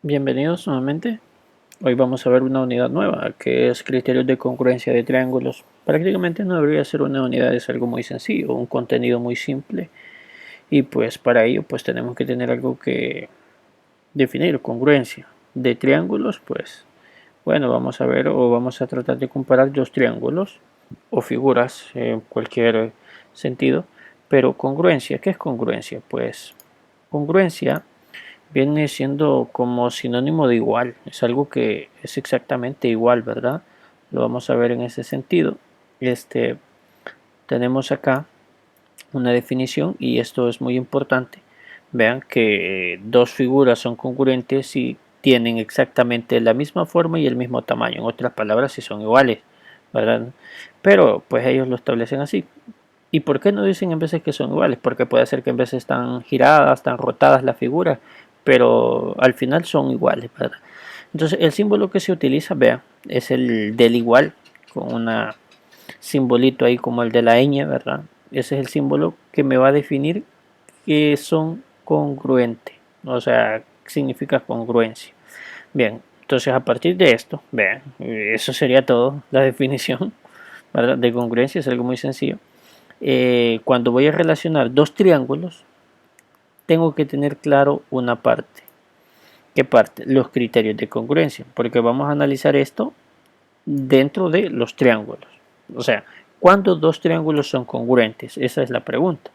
Bienvenidos nuevamente. Hoy vamos a ver una unidad nueva que es criterios de congruencia de triángulos. Prácticamente no debería ser una unidad, es algo muy sencillo, un contenido muy simple. Y pues para ello pues tenemos que tener algo que definir, congruencia de triángulos. Pues bueno, vamos a ver o vamos a tratar de comparar dos triángulos o figuras en cualquier sentido. Pero congruencia, ¿qué es congruencia? Pues congruencia viene siendo como sinónimo de igual, es algo que es exactamente igual, ¿verdad? Lo vamos a ver en ese sentido. Este, tenemos acá una definición y esto es muy importante. Vean que dos figuras son congruentes si tienen exactamente la misma forma y el mismo tamaño. En otras palabras, si son iguales, ¿verdad? Pero pues ellos lo establecen así. ¿Y por qué no dicen en veces que son iguales? Porque puede ser que en veces están giradas, están rotadas las figuras, pero al final son iguales, ¿verdad? Entonces el símbolo que se utiliza, vean, es el del igual, con un simbolito ahí como el de la ñ, ¿verdad? Ese es el símbolo que me va a definir que son congruentes, o sea, significa congruencia. Bien, entonces a partir de esto, vean, eso sería todo, la definición, ¿verdad? De congruencia es algo muy sencillo. Cuando voy a relacionar dos triángulos, tengo que tener claro una parte. ¿Qué parte? Los criterios de congruencia, porque vamos a analizar esto dentro de los triángulos. O sea, ¿cuándo dos triángulos son congruentes? Esa es la pregunta.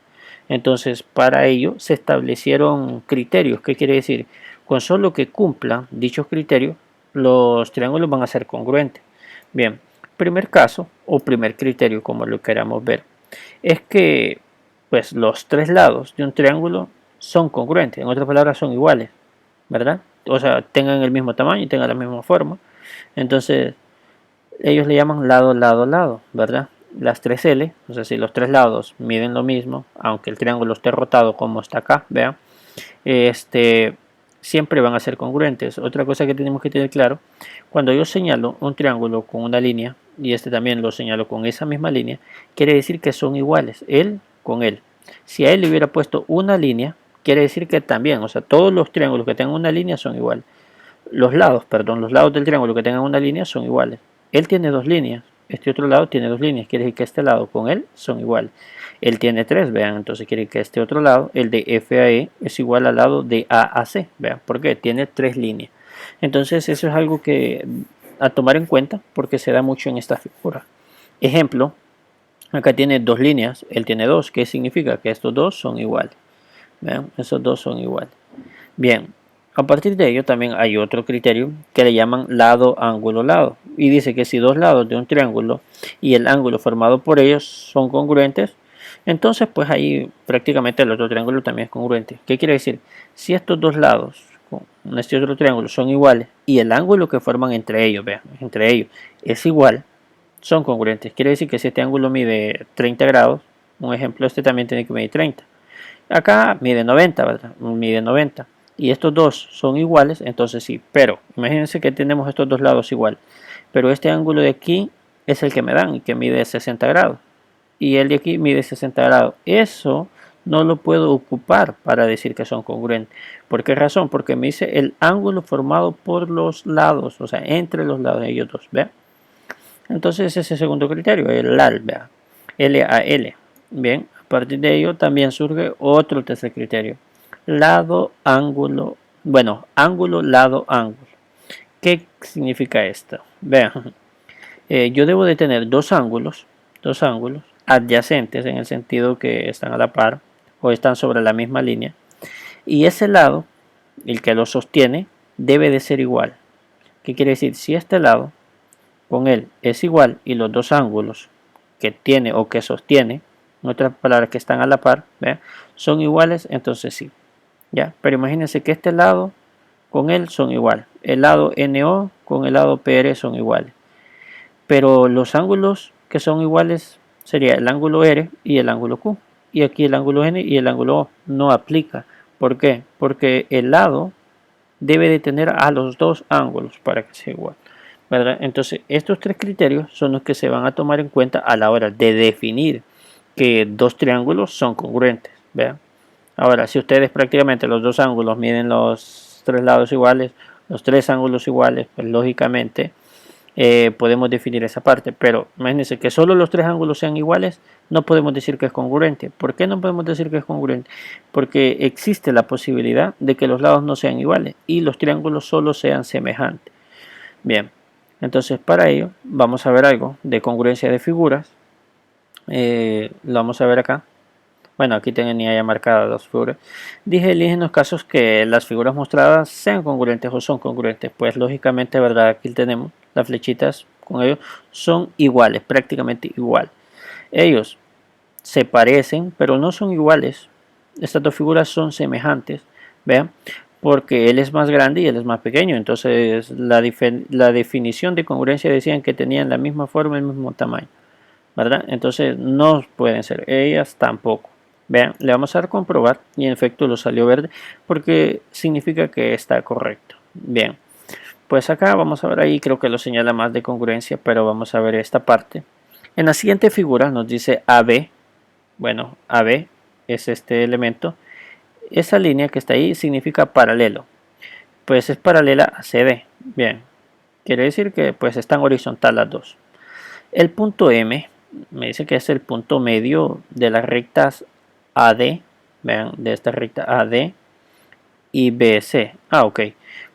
Entonces, para ello se establecieron criterios. ¿Qué quiere decir? Con solo que cumplan dichos criterios, los triángulos van a ser congruentes. Bien, primer caso o primer criterio, como lo queramos ver, es que pues los tres lados de un triángulo son congruentes, en otras palabras son iguales, ¿verdad? O sea, tengan el mismo tamaño y tengan la misma forma. Entonces, ellos le llaman lado, lado, lado, ¿verdad? Las tres L, o sea, si los tres lados miden lo mismo, aunque el triángulo esté rotado como está acá, vean, este, siempre van a ser congruentes. Otra cosa que tenemos que tener claro, cuando yo señalo un triángulo con una línea, y este también lo señalo con esa misma línea, quiere decir que son iguales, él con él. Si a él le hubiera puesto una línea, quiere decir que también, o sea, todos los triángulos que tengan una línea son iguales. Los lados, perdón, los lados del triángulo que tengan una línea son iguales. Él tiene dos líneas, este otro lado tiene dos líneas, quiere decir que este lado con él son iguales. Él tiene tres, vean, entonces quiere decir que este otro lado, el de F a E, es igual al lado de A a C, vean, porque tiene tres líneas. Entonces eso es algo que a tomar en cuenta porque se da mucho en esta figura. Ejemplo, acá tiene dos líneas, él tiene dos, ¿qué significa? Que estos dos son iguales. Vean, esos dos son iguales. Bien, a partir de ello también hay otro criterio que le llaman lado, ángulo, lado. Y dice que si dos lados de un triángulo y el ángulo formado por ellos son congruentes, entonces pues ahí prácticamente el otro triángulo también es congruente. ¿Qué quiere decir? Si estos dos lados con este otro triángulo son iguales y el ángulo que forman entre ellos, vean, entre ellos es igual, son congruentes. Quiere decir que si este ángulo mide 30 grados, un ejemplo, este también tiene que medir 30. Acá mide 90, ¿verdad? Mide 90. Y estos dos son iguales, entonces sí. Pero imagínense que tenemos estos dos lados igual. Pero este ángulo de aquí es el que me dan y que mide 60 grados. Y el de aquí mide 60 grados. Eso no lo puedo ocupar para decir que son congruentes. ¿Por qué razón? Porque me dice el ángulo formado por los lados, o sea, entre los lados de ellos dos. ¿Vean? Entonces ese es el segundo criterio, el LAL, ¿vea? LAL. Bien, a partir de ello también surge otro tercer criterio. Lado, ángulo, bueno, ángulo, lado, ángulo. ¿Qué significa esto? Vean, yo debo de tener dos ángulos adyacentes en el sentido que están a la par o están sobre la misma línea. Y ese lado, el que lo sostiene, debe de ser igual. ¿Qué quiere decir? Si este lado con él es igual y los dos ángulos que tiene o que sostiene, en otras palabras que están a la par, ¿ve? Son iguales, entonces sí. ¿Ya? Pero imagínense que este lado con él son igual. El lado NO con el lado PR son iguales. Pero los ángulos que son iguales sería el ángulo R y el ángulo Q. Y aquí el ángulo N y el ángulo O no aplica. ¿Por qué? Porque el lado debe de tener a los dos ángulos para que sea igual, ¿verdad? Entonces estos tres criterios son los que se van a tomar en cuenta a la hora de definir que dos triángulos son congruentes, ¿vean? Ahora, si ustedes prácticamente los dos ángulos miden los tres lados iguales, los tres ángulos iguales, pues lógicamente podemos definir esa parte, pero imagínense que solo los tres ángulos sean iguales, no podemos decir que es congruente. ¿Por qué no podemos decir que es congruente? Porque existe la posibilidad de que los lados no sean iguales y los triángulos solo sean semejantes. Bien, entonces para ello vamos a ver algo de congruencia de figuras. Lo vamos a ver acá. Bueno, aquí tenía ya marcadas las figuras. Dije, elige en los casos que las figuras mostradas sean congruentes o son congruentes. Pues lógicamente, ¿verdad? Aquí tenemos las flechitas con ellos. Son iguales, prácticamente igual. Ellos se parecen, pero no son iguales. Estas dos figuras son semejantes. Vean, porque él es más grande y él es más pequeño. Entonces, la definición de congruencia decían que tenían la misma forma y el mismo tamaño, ¿verdad? Entonces, no pueden ser. Ellas tampoco. Vean, le vamos a dar comprobar y en efecto lo salió verde porque significa que está correcto. Bien, pues acá vamos a ver ahí, creo que lo señala más de congruencia, pero vamos a ver esta parte. En la siguiente figura nos dice AB. Bueno, AB es este elemento. Esa línea que está ahí significa paralelo. Pues es paralela a CD. Bien, quiere decir que pues están horizontal las dos. El punto M me dice que es el punto medio de las rectas AD. Vean, de esta recta AD y BC. Ok.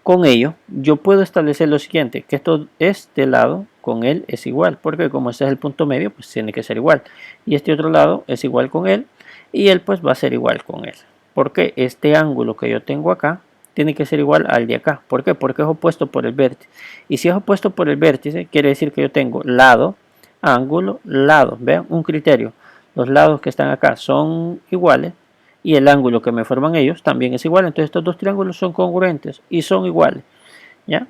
Con ello, yo puedo establecer lo siguiente, que este lado con él es igual, porque como este es el punto medio, pues tiene que ser igual. Y este otro lado es igual con él, y él pues va a ser igual con él. Porque este ángulo que yo tengo acá, tiene que ser igual al de acá. ¿Por qué? Porque es opuesto por el vértice. Y si es opuesto por el vértice, quiere decir que yo tengo lado, ángulo, lado. Vean, un criterio. Los lados que están acá son iguales y el ángulo que me forman ellos también es igual. Entonces estos dos triángulos son congruentes y son iguales. ¿Ya?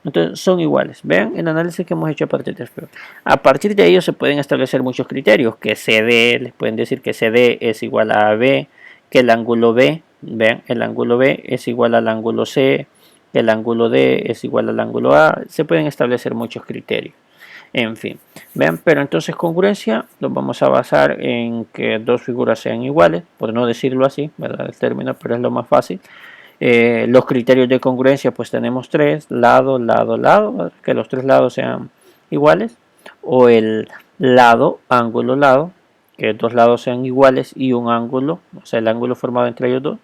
Entonces son iguales. Vean el análisis que hemos hecho a partir de esto. A partir de ellos se pueden establecer muchos criterios. Que CD, les pueden decir que CD es igual a AB, que el ángulo B, vean, el ángulo B es igual al ángulo C, que el ángulo D es igual al ángulo A. Se pueden establecer muchos criterios. En fin, vean, pero entonces congruencia lo vamos a basar en que dos figuras sean iguales, por no decirlo así, ¿verdad? El término, pero es lo más fácil. Los criterios de congruencia pues tenemos tres, lado, lado, lado, ¿verdad? Que los tres lados sean iguales, o el lado, ángulo, lado, que dos lados sean iguales y un ángulo, o sea el ángulo formado entre ellos dos,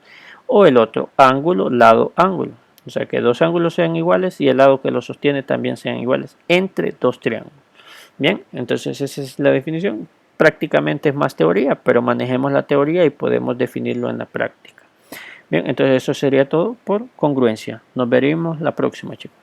o el otro, ángulo, lado, ángulo. O sea que dos ángulos sean iguales y el lado que los sostiene también sean iguales entre dos triángulos. Bien, entonces esa es la definición. Prácticamente es más teoría, pero manejemos la teoría y podemos definirlo en la práctica. Bien, entonces eso sería todo por congruencia. Nos veremos la próxima, chicos.